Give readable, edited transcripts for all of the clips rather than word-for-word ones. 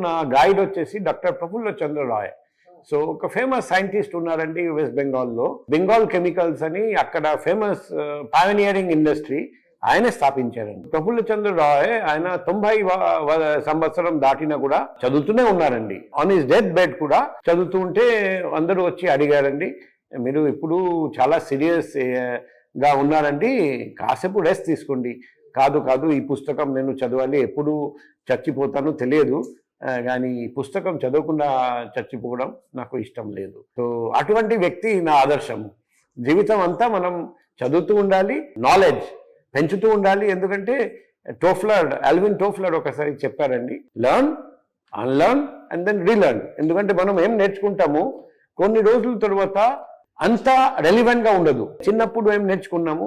నా గైడ్ వచ్చేసి doctor Prafulla Chandra Roy. So ఒక ఫేమస్ సైంటిస్ట్ ఉన్నారండి వెస్ట్ బెంగాల్లో, బెంగాల్ కెమికల్స్ అని, అక్కడ ఫేమస్ పయనియరింగ్ ఇండస్ట్రీ ఆయనే స్థాపించారండి. ప్రఫుల్ల చంద్ర రాయ్ ఆయన 90 సంవత్సరం దాటినా కూడా చదువుతూనే ఉన్నారండి. ఆన్ హిస్ డెత్ బెడ్ కూడా చదువుతూ ఉంటే అందరూ వచ్చి అడిగారండి, మీరు ఇప్పుడు చాలా సీరియస్ గా ఉన్నారండి, కాసేపు రెస్ట్ తీసుకోండి. కాదు కాదు, ఈ పుస్తకం నేను చదవాలి, ఎప్పుడు చచ్చిపోతానో తెలియదు, కానీ ఈ పుస్తకం చదవకుండా చచ్చిపోవడం నాకు ఇష్టం లేదు. సో అటువంటి వ్యక్తి నా ఆదర్శము. జీవితం అంతా మనం చదువుతూ ఉండాలి, నాలెడ్జ్ పెంచుతూ ఉండాలి. ఎందుకంటే ఆల్విన్ టోఫ్లర్ ఒకసారి చెప్పారండి, లెర్న్, అన్లెర్న్ అండ్ దెన్ రీలెర్న్. ఎందుకంటే మనం ఏం నేర్చుకుంటామో కొన్ని రోజుల తర్వాత అంత రెలివెంట్గా ఉండదు. చిన్నప్పుడు ఏం నేర్చుకున్నాము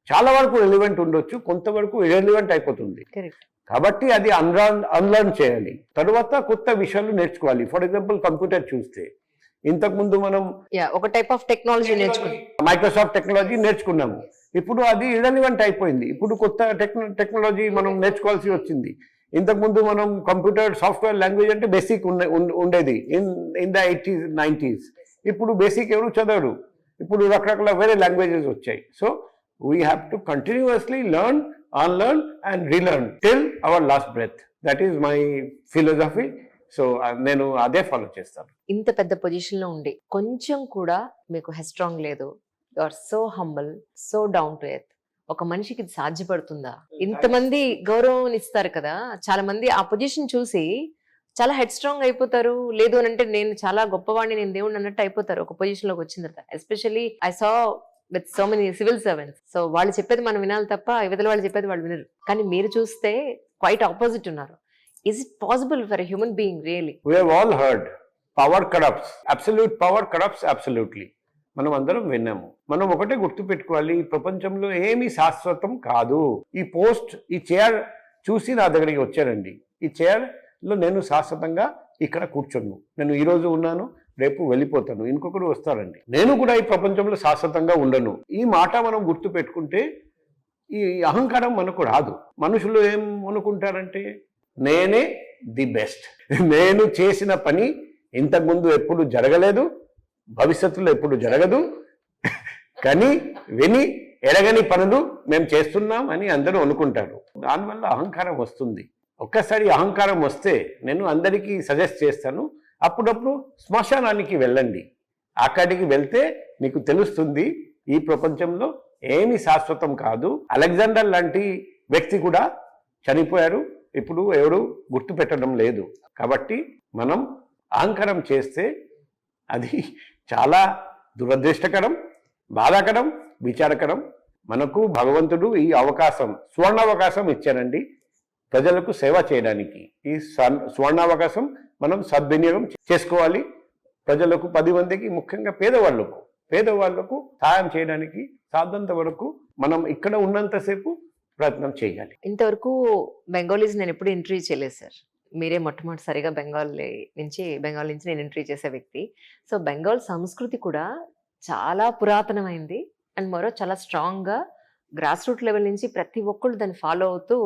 చాలా వరకు రెలివెంట్ ఉండొచ్చు, కొంతవరకు ఇర్రెలివెంట్ అయిపోతుంది. కాబట్టి అది అన్లర్న్ చేయాలి. తర్వాత కొత్త విషయాలు నేర్చుకోవాలి. ఫర్ ఎగ్జాంపుల్ కంప్యూటర్ చూస్తే ఇంతకుముందు మనం ఒక టైప్ ఆఫ్ టెక్నాలజీ నేర్చుకున్నాం, మైక్రోసాఫ్ట్ టెక్నాలజీ నేర్చుకున్నాము. ఇప్పుడు అది ఇర్రెలివెంట్ అయిపోయింది. ఇప్పుడు కొత్త టెక్నాలజీ మనం నేర్చుకోవాల్సి వచ్చింది. ఇంతకుముందు మనం కంప్యూటర్ సాఫ్ట్వేర్ లాంగ్వేజ్ అంటే బేసిక్ ఉండేది ఇన్ ద 80s 90s. ఇప్పుడు బేసిక్ ఎవరు చదవరు, ఇప్పుడు రకరకాల వేరే లాంగ్వేజెస్ వచ్చాయి. So we have to continuously learn, unlearn and relearn till our last breath. That is my philosophy. So నేను అదే ఫాలో చేస్తాను. ఇంత పెద్ద పొజిషన్ లో ఉండి కొంచెం కూడా మీకు హెస్ట్రాంగ్ లేదు, you are so humble, so down to earth. ఒక మనిషికి ఇది సాధ్యపడుతుందా? ఇంతమంది గౌరవం ఇస్తారు కదా, చాలా మంది ఆ పొజిషన్ చూసి చాలా హెడ్ స్ట్రాంగ్ అయిపోతారు. లేదు అని అంటే నేను చాలా గొప్పవాడిని, నేను దేవుడిని అన్నట్టు అయిపోతారు ఒక పొజిషన్ లోకి వచ్చిన తర్వాత. Especially I saw with so many civil servants. So వాళ్ళు చెప్పేది మనం వినాలి తప్ప ఇవతల వాళ్ళు చెప్పేది వాళ్ళు వినరు. కానీ మీరు చూస్తే క్వైట్ ఆపోజిట్ ఉన్నారు. Is it possible for a human being really? We have all heard power corrupts. Absolute power corrupts absolutely. మనం అందరం విన్నాము. మనం ఒకటే గుర్తుపెట్టుకోవాలి, ఈ ప్రపంచంలో ఏమీ శాశ్వతం కాదు. ఈ పోస్ట్, ఈ చైర్ చూసి నా దగ్గరికి వచ్చారండి. ఈ చైర్లో నేను శాశ్వతంగా ఇక్కడ కూర్చోను. నేను ఈరోజు ఉన్నాను, రేపు వెళ్ళిపోతాను, ఇంకొకరు వస్తారండి. నేను కూడా ఈ ప్రపంచంలో శాశ్వతంగా ఉండను. ఈ మాట మనం గుర్తుపెట్టుకుంటే ఈ అహంకారం మనకు రాదు. మనుషులు ఏం అనుకుంటారంటే నేనే ది బెస్ట్, నేను చేసిన పని ఇంతకుముందు ఎప్పుడు జరగలేదు, భవిష్యత్తులో ఎప్పుడు జరగదు, కానీ విని ఎరగని పనులు మేము చేస్తున్నాం అని అందరూ అనుకుంటారు. దానివల్ల అహంకారం వస్తుంది. ఒక్కసారి అహంకారం వస్తే నేను అందరికీ సజెస్ట్ చేస్తాను, అప్పుడప్పుడు శ్మశానానికి వెళ్ళండి. అక్కడికి వెళ్తే మీకు తెలుస్తుంది ఈ ప్రపంచంలో ఏమీ శాశ్వతం కాదు. అలెగ్జాండర్ లాంటి వ్యక్తి కూడా చనిపోయారు, ఇప్పుడు ఎవరు గుర్తు పెట్టడం లేదు. కాబట్టి మనం అహంకారం చేస్తే అది చాలా దురదృష్టకరం, బాధాకరం, విచారకరం. మనకు భగవంతుడు ఈ అవకాశం, స్వర్ణావకాశం ఇచ్చారండి ప్రజలకు సేవ చేయడానికి. ఈ స్వర్ణావకాశం మనం సద్వినియోగం చేసుకోవాలి. ప్రజలకు 10 మందికి, ముఖ్యంగా పేదవాళ్లకు సహాయం చేయడానికి సాధ్యంత వరకు మనం ఇక్కడ ఉన్నంతసేపు ప్రయత్నం చేయాలి. ఇంతవరకు బెంగాలీస్ నేను ఎప్పుడు ఇంటర్వ్యూ చేయలేదు సార్. మీరే మొట్టమొదటిసారిగా బెంగాల్ నుంచి నేను ఇంటర్వ్యూ చేసే వ్యక్తి. సో బెంగాల్ సంస్కృతి కూడా చాలా పురాతనమైంది అండ్ మరో చాలా స్ట్రాంగ్ గా గ్రాస్ రూట్ లెవెల్ నుంచి ప్రతి ఒక్కళ్ళు దాన్ని ఫాలో అవుతూ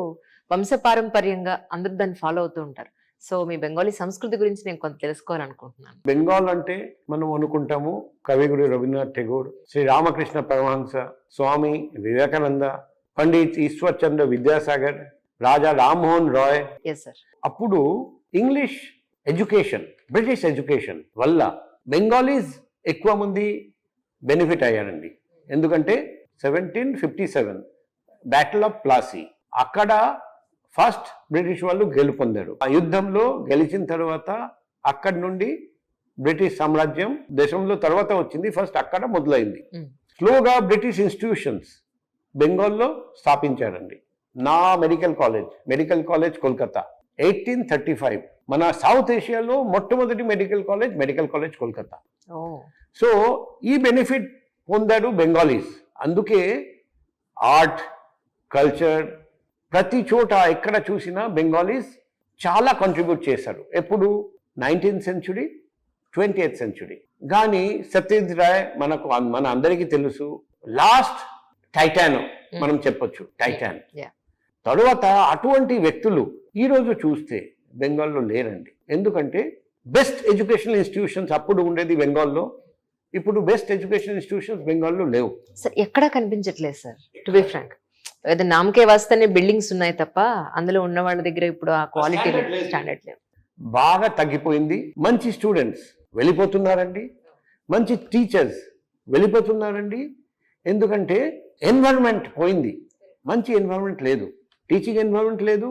వంశపారంపర్యంగా అందరూ దాన్ని ఫాలో అవుతూ ఉంటారు. సో మీ బెంగాలీ సంస్కృతి గురించి నేను కొంత తెలుసుకోవాలనుకుంటున్నాను. బెంగాల్ అంటే మనం అనుకుంటాము కవిగురు రవీంద్రనాథ్ ఠాగూర్, శ్రీ రామకృష్ణ పరమహంస, స్వామి వివేకానంద, పండిత్ ఈశ్వర్ చంద్ర విద్యాసాగర్, రాజా రామ్మోహన్ రాయ్. అప్పుడు ఇంగ్లీష్ ఎడ్యుకేషన్, బ్రిటిష్ ఎడ్యుకేషన్ వల్ల బెంగాలీస్ ఎక్కువ మంది బెనిఫిట్ అయ్యారండి. ఎందుకంటే 1757 బ్యాటిల్ ఆఫ్ ప్లాసీ, అక్కడ ఫస్ట్ బ్రిటిష్ వాళ్ళు గెలుపొందారు. ఆ యుద్ధంలో గెలిచిన తర్వాత అక్కడి నుండి బ్రిటిష్ సామ్రాజ్యం దేశంలో తర్వాత వచ్చింది. ఫస్ట్ అక్కడ మొదలైంది. స్లోగా బ్రిటిష్ ఇన్స్టిట్యూషన్స్ బెంగాల్లో స్థాపించారండి. నా మెడికల్ కాలేజ్ కోల్కతా 1835. మన సౌత్ ఏషియాలో మొట్టమొదటి మెడికల్ కాలేజ్ కోల్కతా. సో ఈ బెనిఫిట్ పొందారు బెంగాలీస్. అందుకే ఆర్ట్, కల్చర్ ప్రతి చోట ఎక్కడ చూసినా బెంగాలీస్ చాలా కాంట్రిబ్యూట్ చేశారు. ఎప్పుడు 19th century, 20th century. కానీ సత్యజిత్ రాయ్ మన అందరికీ తెలుసు, లాస్ట్ టైటాన్ మనం చెప్పొచ్చు, టైటాన్. తరువాత అటువంటి వ్యక్తులు ఈరోజు చూస్తే బెంగాల్లో లేరండి. ఎందుకంటే బెస్ట్ ఎడ్యుకేషనల్ ఇన్స్టిట్యూషన్స్ అప్పుడు ఉండేది బెంగాల్లో, ఇప్పుడు బెస్ట్ ఎడ్యుకేషన్ ఇన్స్టిట్యూషన్స్ బెంగాల్లో లేవు. సార్ ఎక్కడా కనిపించట్లేదు సార్, టు బి ఫ్రాంక్. ఏదో నామకే వాస్తేనే బిల్డింగ్స్ ఉన్నాయి తప్ప అందులో ఉన్న వాళ్ళ దగ్గర ఇప్పుడు ఆ క్వాలిటీ standard లేదు. స్టాండర్డ్ లేదు. బాగా తగ్గిపోయింది. మంచి స్టూడెంట్స్ వెళ్ళిపోతున్నారండి, మంచి టీచర్స్ వెళ్ళిపోతున్నారండి. ఎందుకంటే ఎన్వైరన్మెంట్ పోయింది, మంచి ఎన్వైరన్మెంట్ లేదు, టీచింగ్ ఎన్వైరన్మెంట్ లేదు,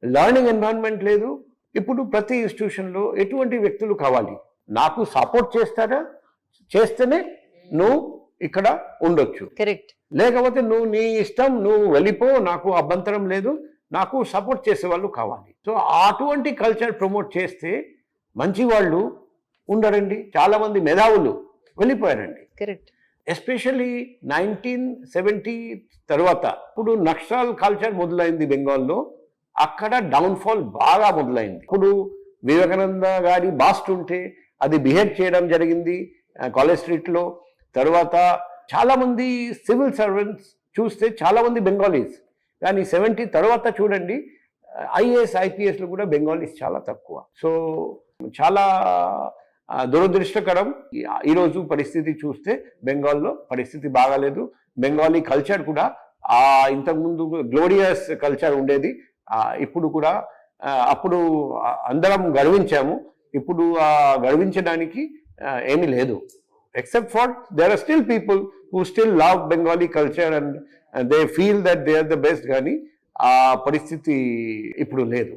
లర్నింగ్ ఎన్వైరన్మెంట్ లేదు. ఇప్పుడు ప్రతి ఇన్స్టిట్యూషన్లో ఎటువంటి వ్యక్తులు కావాలి, నాకు సపోర్ట్ చేస్తారా, చేస్తేనే నువ్వు ఇక్కడ ఉండొచ్చు, కరెక్ట్. లేకపోతే నువ్వు నీ ఇష్టం, నువ్వు వెళ్ళిపో, నాకు అభ్యంతరం లేదు, నాకు సపోర్ట్ చేసే వాళ్ళు కావాలి. సో అటువంటి కల్చర్ ప్రమోట్ చేస్తే మంచి వాళ్ళు ఉండరండి. చాలామంది మేధావులు వెళ్ళిపోయారండి. కరెక్ట్. ఎస్పెషల్లీ 1970 తర్వాత ఇప్పుడు నక్సల్ కల్చర్ మొదలైంది బెంగాల్లో. అక్కడ డౌన్ఫాల్ బాగా మొదలైంది. ఇప్పుడు వివేకానంద గారి బాస్ట్ ఉంటే అది బిహేవ్ చేయడం జరిగింది కాలేజ్ స్ట్రీట్లో. తర్వాత చాలామంది సివిల్ సర్వెంట్స్ చూస్తే చాలామంది బెంగాలీస్, కానీ 70 తర్వాత చూడండి ఐఏఎస్ ఐపీఎస్లు కూడా బెంగాలీస్ చాలా తక్కువ. సో చాలా దురదృష్టకరం. ఈరోజు పరిస్థితి చూస్తే బెంగాల్లో పరిస్థితి బాగాలేదు. బెంగాలీ కల్చర్ కూడా ఇంతకుముందు గ్లోరియస్ కల్చర్ ఉండేది, ఇప్పుడు కూడా అప్పుడు అందరం గర్వించాము, ఇప్పుడు గర్వించడానికి ఏమీ లేదు. Except for there are still people who still love Bengali culture and they feel that they are the best, కానీ ఆ పరిస్థితి ఇప్పుడు లేదు.